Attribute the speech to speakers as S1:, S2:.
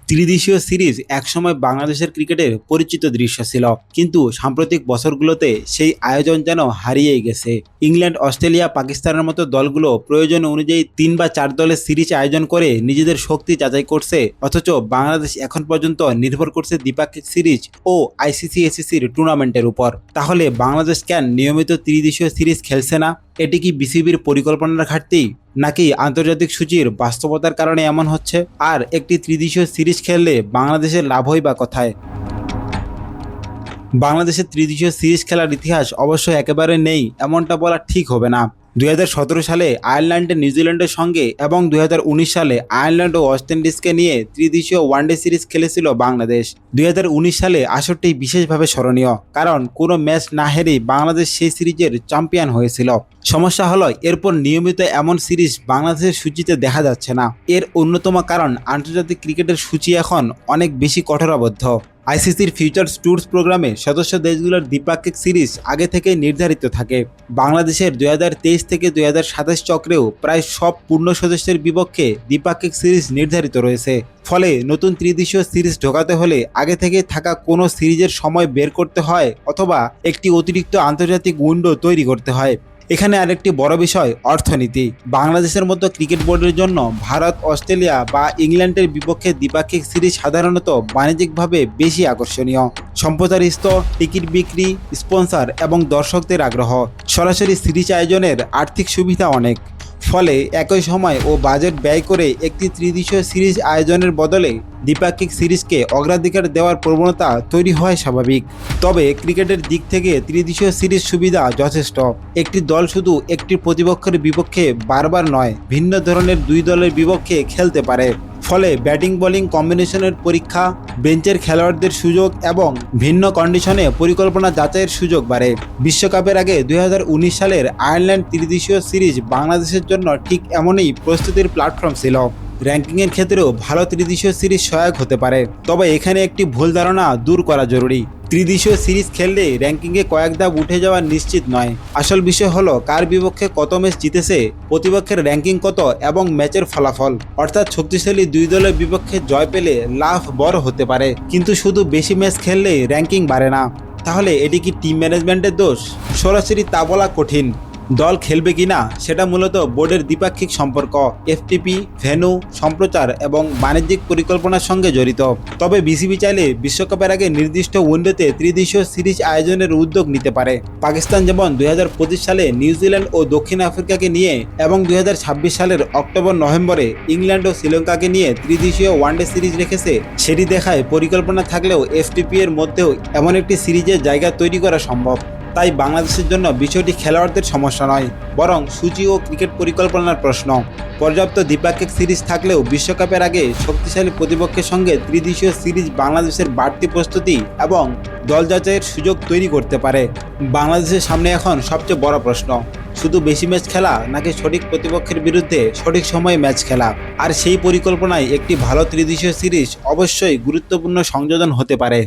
S1: ত্রিদেশীয় সিরিজ একসময় বাংলাদেশের ক্রিকেটের পরিচিত দৃশ্য ছিল, কিন্তু সাম্প্রতিক বছরগুলোতে সেই আয়োজন যেন হারিয়ে গেছে। ইংল্যান্ড, অস্ট্রেলিয়া, পাকিস্তানের মতো দলগুলো প্রয়োজন অনুযায়ী 3 বা 4 দলের সিরিজ আয়োজন করে নিজেদের শক্তি যাচাই করছে, অথচ বাংলাদেশ এখন পর্যন্ত নির্ভর করছে দ্বিপাক্ষিক সিরিজ ও আইসিসি এসিসির টুর্নামেন্টের উপর। তাহলে বাংলাদেশ কেন নিয়মিত ত্রিদেশীয় সিরিজ খেলছে না? এটি কি বিসিবির পরিকল্পনার ঘাটতি, নাকি আন্তর্জাতিক সূচির বাস্তবতার কারণে এমন হচ্ছে? আর একটি ত্রিদেশীয় সিরিজ খেললে বাংলাদেশের লাভ হয় বা কোথায়? বাংলাদেশের ত্রিদেশীয় সিরিজ খেলার ইতিহাস অবশ্য একেবারে নেই এমনটা বলা ঠিক হবে না। 2017 সালে আয়ারল্যান্ডে নিউজিল্যান্ডের সঙ্গে এবং 2019 সালে আয়ারল্যান্ড ও ওয়েস্ট ইন্ডিজকে নিয়ে ত্রিদেশীয় ওয়ানডে সিরিজ খেলেছিল বাংলাদেশ। 2019 সালে আসরটি বিশেষভাবে স্মরণীয়, কারণ কোনো ম্যাচ না হেরেই বাংলাদেশ সেই সিরিজের চ্যাম্পিয়ন হয়েছিল। সমস্যা হলো এরপর নিয়মিত এমন সিরিজ বাংলাদেশের সূচিতে দেখা যাচ্ছে না। এর অন্যতম কারণ আন্তর্জাতিক ক্রিকেটের সূচি এখন অনেক বেশি কঠোরাবদ্ধ। আইসিসির ফিউচার্স ট্যুরস প্রোগ্রামে সদস্য দেশগুলোর দ্বিপাক্ষিক সিরিজ আগে থেকে নির্ধারিত থাকে। বাংলাদেশের 2023 থেকে 2027 চক্রেও প্রায় সব পূর্ণ সদস্যের বিপক্ষে দ্বিপাক্ষিক সিরিজ নির্ধারিত রয়েছে। ফলে নতুন ত্রিদেশীয় সিরিজ ঢোকাতে হলে আগে থেকে থাকা কোনো সিরিজের সময় বের করতে হয়, অথবা একটি অতিরিক্ত আন্তর্জাতিক উইন্ডো তৈরি করতে হয়। এখানে আরেকটি বড় বিষয় অর্থনীতি। বাংলাদেশের মতো ক্রিকেট বোর্ডের জন্য ভারত, অস্ট্রেলিয়া বা ইংল্যান্ডের বিপক্ষে দ্বিপাক্ষিক সিরিজ সাধারণত বাণিজ্যিকভাবে বেশি আকর্ষণীয়। সম্প্রচার স্তর, টিকিট বিক্রি, স্পন্সর এবং দর্শকদের আগ্রহ, সরাসরি সিরিজ আয়োজনের আর্থিক সুবিধা অনেক। ফলে একই সময় ও বাজেট ব্যয় করে একটি ত্রিদেশীয় সিরিজ আয়োজনের বদলে দ্বিপাক্ষিক সিরিজকে অগ্রাধিকার দেওয়ার প্রবণতা তৈরি হয় স্বাভাবিক। তবে ক্রিকেটের দিক থেকে ত্রিদেশীয় সিরিজ সুবিধা যথেষ্ট। একটি দল শুধু একটি প্রতিপক্ষের বিপক্ষে বারবার নয়, ভিন্ন ধরনের 2 দলের বিপক্ষে খেলতে পারে। ফলে ব্যাটিং বোলিং কম্বিনেশনের পরীক্ষা, বেঞ্চের খেলোয়াড়দের সুযোগ এবং ভিন্ন কন্ডিশনে পরিকল্পনা যাচাইয়ের সুযোগ বাড়ে। বিশ্বকাপের আগে 2019 সালের আয়ারল্যান্ড ত্রিদেশীয় সিরিজ বাংলাদেশের জন্য ঠিক এমনই প্রস্তুতির প্ল্যাটফর্ম ছিল। র্যাঙ্কিংয়ের ক্ষেত্রেও ভালো ত্রিদেশীয় সিরিজ সহায়ক হতে পারে। তবে এখানে একটি ভুল ধারণা দূর করা জরুরি। ত্রিদেশীয় সিরিজ খেললে র্যাঙ্কিংয়ে কয়েক ধাপ উঠে যাওয়া নিশ্চিত নয়। আসল বিষয় হলো কার বিপক্ষে কত ম্যাচ জিতেছে, প্রতিপক্ষের র্যাঙ্কিং কত এবং ম্যাচের ফলাফল। অর্থাৎ শক্তিশালী 2 দলের বিপক্ষে জয় পেলে লাভ বড় হতে পারে, কিন্তু শুধু বেশি ম্যাচ খেললেই র্যাঙ্কিং বাড়ে না। তাহলে এটি কি টিম ম্যানেজমেন্টের দোষ? সরাসরি তা বলা কঠিন। দল খেলবে কিনা সেটা মূলত বোর্ডের দ্বিপাক্ষিক সম্পর্ক, এফটিপি, ভেন্যু, সম্প্রচার এবং বাণিজ্যিক পরিকল্পনার সঙ্গে জড়িত। তবে বিসিবি চাইলে বিশ্বকাপের আগে নির্দিষ্ট উইন্ডোতে ত্রিদেশীয় সিরিজ আয়োজনের উদ্যোগ নিতে পারে। পাকিস্তান যেমন 2025 সালে নিউজিল্যান্ড ও দক্ষিণ আফ্রিকাকে নিয়ে এবং 2026 সালের অক্টোবর-নভেম্বরে ইংল্যান্ড ও শ্রীলঙ্কাকে নিয়ে ত্রিদেশীয় ওয়ানডে সিরিজ রেখেছে। সেটি দেখায় পরিকল্পনা থাকলেও এফটিপি এর মধ্যেও এমন একটি সিরিজের জায়গা তৈরি করা সম্ভব। তাই বাংলাদেশের জন্য বিষয়টি খেলোয়াড়দের সমস্যা নয়, বরং সূচি ও ক্রিকেট পরিকল্পনার প্রশ্ন। পর্যাপ্ত দ্বিপাক্ষিক সিরিজ থাকলেও বিশ্বকাপের আগে শক্তিশালী প্রতিপক্ষের সঙ্গে ত্রিদেশীয় সিরিজ বাংলাদেশের বাড়তি প্রস্তুতি এবং দল যাচাইয়ের সুযোগ তৈরি করতে পারে। বাংলাদেশের সামনে এখন সবচেয়ে বড় প্রশ্ন, শুধু বেশি ম্যাচ খেলা নাকি সঠিক প্রতিপক্ষের বিরুদ্ধে সঠিক সময়ে ম্যাচ খেলা। আর সেই পরিকল্পনায় একটি ভালো ত্রিদেশীয় সিরিজ অবশ্যই গুরুত্বপূর্ণ সংযোজন হতে পারে।